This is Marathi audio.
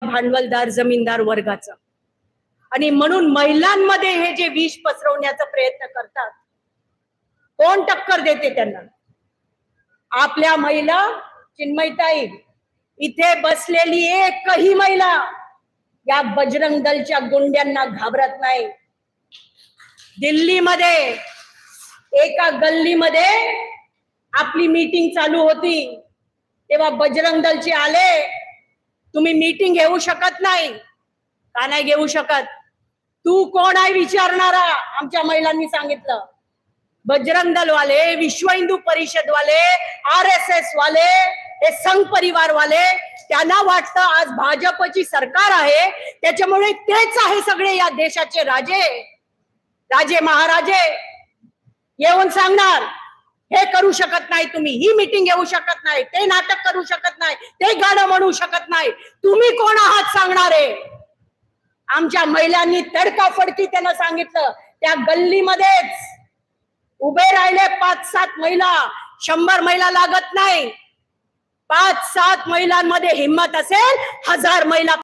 भांडवलदार जमीनदार वर्गाचा। आणि म्हणून महिलांमध्ये हे जे विष पसरवण्याचा प्रयत्न करतात, कोण टक्कर देते त्यांना? आपल्या महिला। चिन्मयताई, इथे बसलेली एकही महिला या बजरंग दलच्या गुंड्यांना घाबरत नाही। दिल्लीमध्ये एका गल्लीमध्ये आपली मीटिंग चालू होती, तेव्हा बजरंग दलचे आले, तुम्ही मीटिंग घेऊ शकत नाही। का नाही घेऊ शकत? तू कोण आहे विचारणारा? आमच्या महिलांनी सांगितलं। बजरंग दल वाले, विश्व हिंदू परिषद वाले, RSS वाले, हे संघ परिवार वाले, त्यांना वाटतं आज भाजपची सरकार आहे, त्याच्यामुळे तेच आहे सगळे या देशाचे राजे, राजे महाराजे। येऊन सांगणार हे करू शकत नाही तुम्ही, ही मीटिंग घेऊ शकत नाही, ते नाटक करू शकत नाही, ते गाणं म्हणू शकत नाही, तुम्ही कोण आहात सांगणारे? आमच्या महिलांनी तडकाफडकी त्यांना सांगितलं। त्या गल्लीमध्येच उभे राहिले 5-7 महिला, 100 महिला लागत नाही। 5-7 महिलांमध्ये हिम्मत असेल, 1000 महिला